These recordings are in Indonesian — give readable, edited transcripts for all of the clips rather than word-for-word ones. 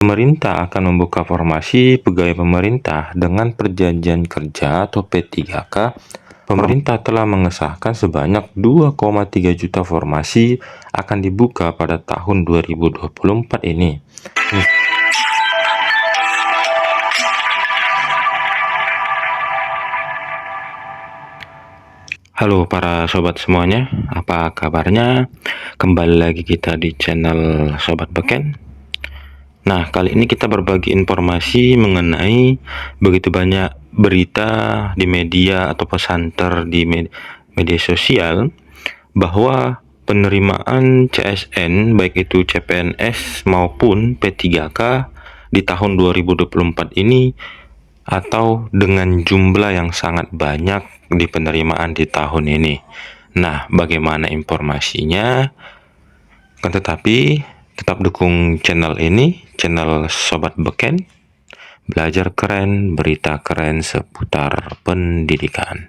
Pemerintah akan membuka formasi pegawai pemerintah dengan perjanjian kerja atau P3K. Pemerintah telah mengesahkan sebanyak 2,3 juta formasi akan dibuka pada tahun 2024 ini. Halo para sobat semuanya, apa kabarnya? Kembali lagi kita di channel Sobat Beken. Nah, kali ini kita berbagi informasi mengenai begitu banyak berita di media atau pesanter di media sosial bahwa penerimaan CSN baik itu CPNS maupun P3K di tahun 2024 ini atau dengan jumlah yang sangat banyak di penerimaan di tahun ini. Nah, bagaimana informasinya? Kan tetapi tetap dukung channel ini, channel Sobat Beken, belajar keren, berita keren seputar pendidikan.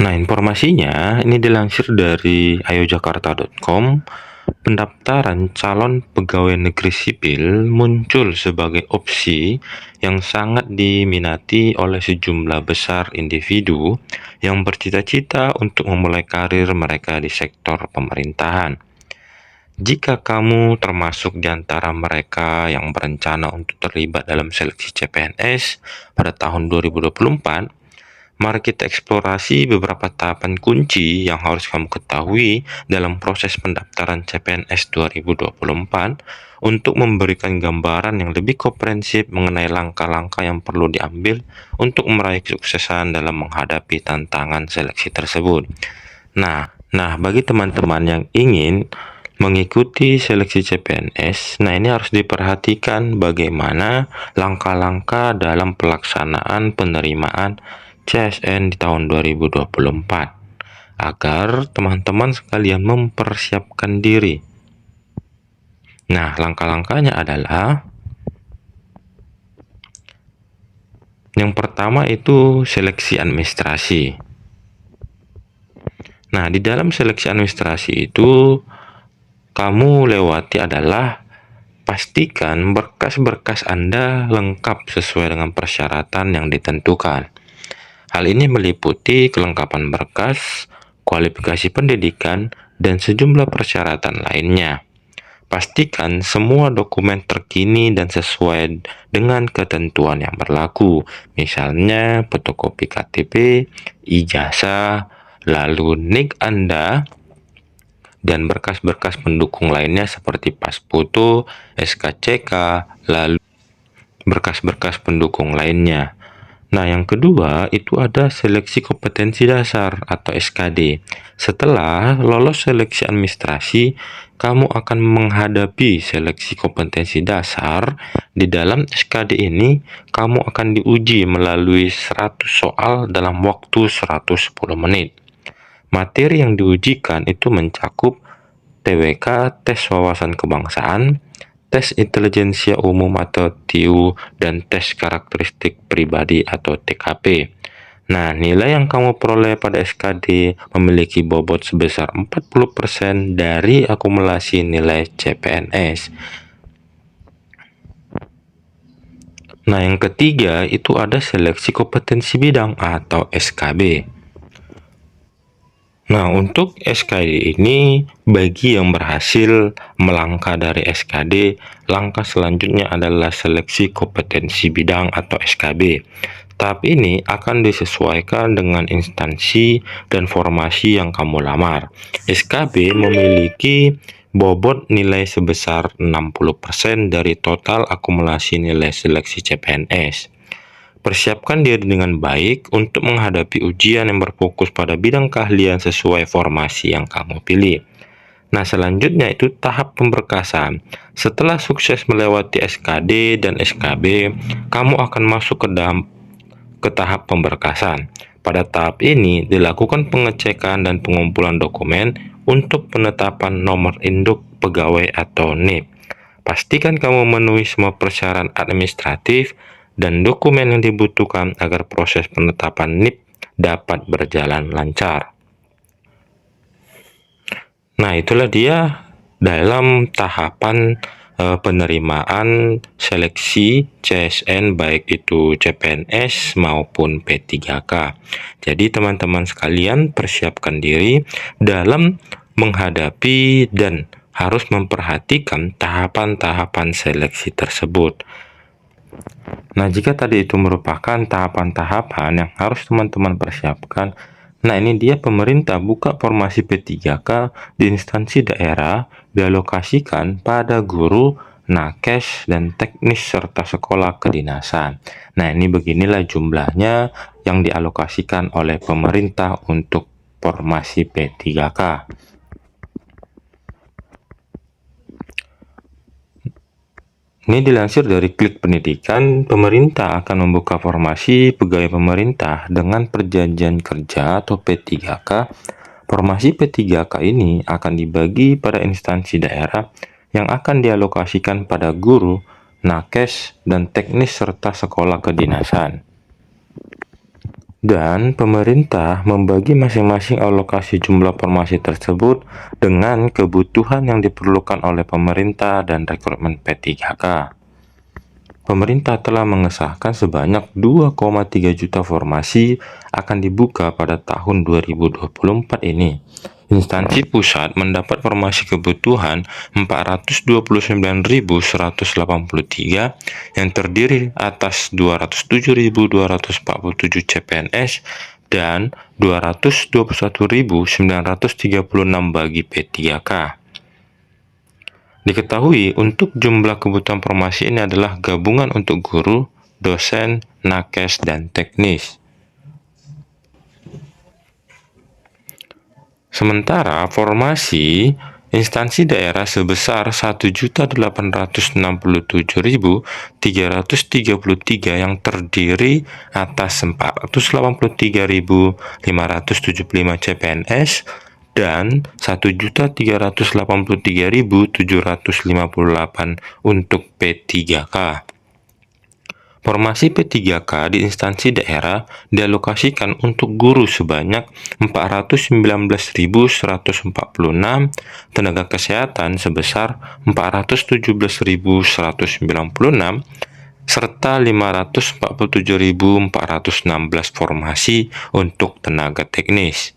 Nah, informasinya ini dilansir dari ayojakarta.com. Pendaftaran calon pegawai negeri sipil muncul sebagai opsi yang sangat diminati oleh sejumlah besar individu yang bercita-cita untuk memulai karir mereka di sektor pemerintahan. Jika kamu termasuk di antara mereka yang berencana untuk terlibat dalam seleksi CPNS pada tahun 2024, mari kita eksplorasi beberapa tahapan kunci yang harus kamu ketahui dalam proses pendaftaran CPNS 2024 untuk memberikan gambaran yang lebih komprehensif mengenai langkah-langkah yang perlu diambil untuk meraih kesuksesan dalam menghadapi tantangan seleksi tersebut. Nah, bagi teman-teman yang ingin mengikuti seleksi CPNS, nah ini harus diperhatikan bagaimana langkah-langkah dalam pelaksanaan penerimaan CSN di tahun 2024 agar teman-teman sekalian mempersiapkan diri. Nah, langkah-langkahnya adalah yang pertama itu seleksi administrasi. Nah, di dalam seleksi administrasi itu kamu lewati adalah pastikan berkas-berkas Anda lengkap sesuai dengan persyaratan yang ditentukan. Hal ini meliputi kelengkapan berkas, kualifikasi pendidikan, dan sejumlah persyaratan lainnya. Pastikan semua dokumen terkini dan sesuai dengan ketentuan yang berlaku, misalnya fotokopi KTP, ijazah, lalu NIK Anda, dan berkas-berkas pendukung lainnya seperti pas foto, SKCK, lalu berkas-berkas pendukung lainnya. Nah, yang kedua itu ada seleksi kompetensi dasar atau SKD. Setelah lolos seleksi administrasi, kamu akan menghadapi seleksi kompetensi dasar. Di dalam SKD ini, kamu akan diuji melalui 100 soal dalam waktu 110 menit. Materi yang diujikan itu mencakup TWK, tes wawasan kebangsaan, tes intelijensia umum atau TIU, dan tes karakteristik pribadi atau TKP. Nah, nilai yang kamu peroleh pada SKD memiliki bobot sebesar 40% dari akumulasi nilai CPNS. Nah, yang ketiga itu ada seleksi kompetensi bidang atau SKB. Nah, untuk SKD ini, bagi yang berhasil melangkah dari SKD, langkah selanjutnya adalah seleksi kompetensi bidang atau SKB. Tahap ini akan disesuaikan dengan instansi dan formasi yang kamu lamar. SKB memiliki bobot nilai sebesar 60% dari total akumulasi nilai seleksi CPNS. Persiapkan diri dengan baik untuk menghadapi ujian yang berfokus pada bidang keahlian sesuai formasi yang kamu pilih. Nah, selanjutnya itu tahap pemberkasan. Setelah sukses melewati SKD dan SKB, kamu akan masuk ke tahap pemberkasan. Pada tahap ini dilakukan pengecekan dan pengumpulan dokumen untuk penetapan nomor induk pegawai atau NIP. Pastikan kamu memenuhi semua persyaratan administratif dan dokumen yang dibutuhkan agar proses penetapan NIP dapat berjalan lancar. Nah, itulah dia dalam tahapan penerimaan seleksi CSN baik itu CPNS maupun P3K. Jadi teman-teman sekalian persiapkan diri dalam menghadapi dan harus memperhatikan tahapan-tahapan seleksi tersebut. Nah, jika tadi itu merupakan tahapan-tahapan yang harus teman-teman persiapkan, nah ini dia pemerintah buka formasi P3K di instansi daerah dialokasikan pada guru, nakes, dan teknis serta sekolah kedinasan. Nah, ini beginilah jumlahnya yang dialokasikan oleh pemerintah untuk formasi P3K. Ini dilansir dari Klik Pendidikan, pemerintah akan membuka formasi pegawai pemerintah dengan perjanjian kerja atau P3K. Formasi P3K ini akan dibagi pada instansi daerah yang akan dialokasikan pada guru, nakes, dan teknis serta sekolah kedinasan. Dan pemerintah membagi masing-masing alokasi jumlah formasi tersebut dengan kebutuhan yang diperlukan oleh pemerintah dan rekrutmen P3K. Pemerintah telah mengesahkan sebanyak 2,3 juta formasi akan dibuka pada tahun 2024 ini. Instansi pusat mendapat formasi kebutuhan 429.183 yang terdiri atas 207.247 CPNS dan 221.936 bagi P3K. Diketahui untuk jumlah kebutuhan formasi ini adalah gabungan untuk guru, dosen, nakes, dan teknis. Sementara formasi instansi daerah sebesar 1.867.333 yang terdiri atas 483.575 CPNS dan 1.383.758 untuk P3K. Formasi P3K di instansi daerah dialokasikan untuk guru sebanyak 419.146, tenaga kesehatan sebesar 417.196, serta 547.416 formasi untuk tenaga teknis.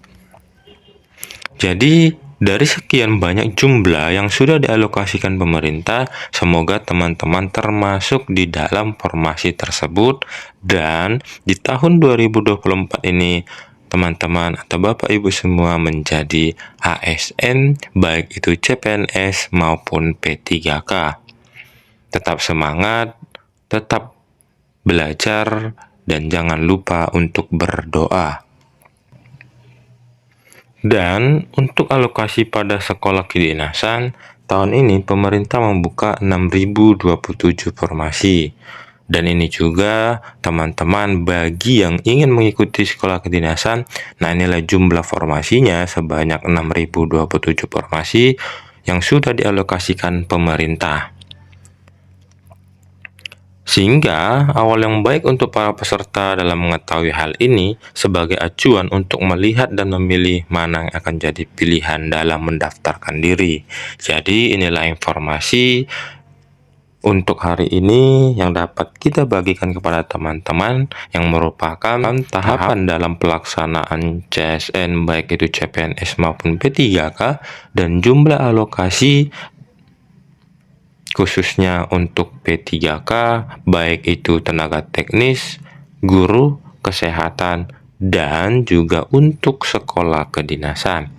Jadi, dari sekian banyak jumlah yang sudah dialokasikan pemerintah, semoga teman-teman termasuk di dalam formasi tersebut dan di tahun 2024 ini teman-teman atau Bapak Ibu semua menjadi ASN baik itu CPNS maupun P3K. Tetap semangat, tetap belajar dan jangan lupa untuk berdoa. Dan untuk alokasi pada sekolah kedinasan, tahun ini pemerintah membuka 6.027 formasi. Dan ini juga teman-teman bagi yang ingin mengikuti sekolah kedinasan, nah inilah jumlah formasinya sebanyak 6.027 formasi yang sudah dialokasikan pemerintah. Sehingga awal yang baik untuk para peserta dalam mengetahui hal ini sebagai acuan untuk melihat dan memilih mana yang akan jadi pilihan dalam mendaftarkan diri. Jadi inilah informasi untuk hari ini yang dapat kita bagikan kepada teman-teman yang merupakan tahapan dalam pelaksanaan CSN baik itu CPNS maupun P3K dan jumlah alokasi khususnya untuk P3K, baik itu tenaga teknis, guru, kesehatan, dan juga untuk sekolah kedinasan.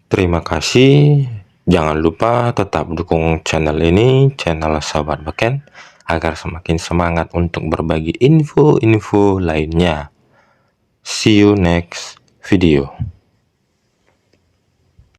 Terima kasih. Jangan lupa tetap dukung channel ini, channel Sahabat Beken, agar semakin semangat untuk berbagi info-info lainnya. See you next video.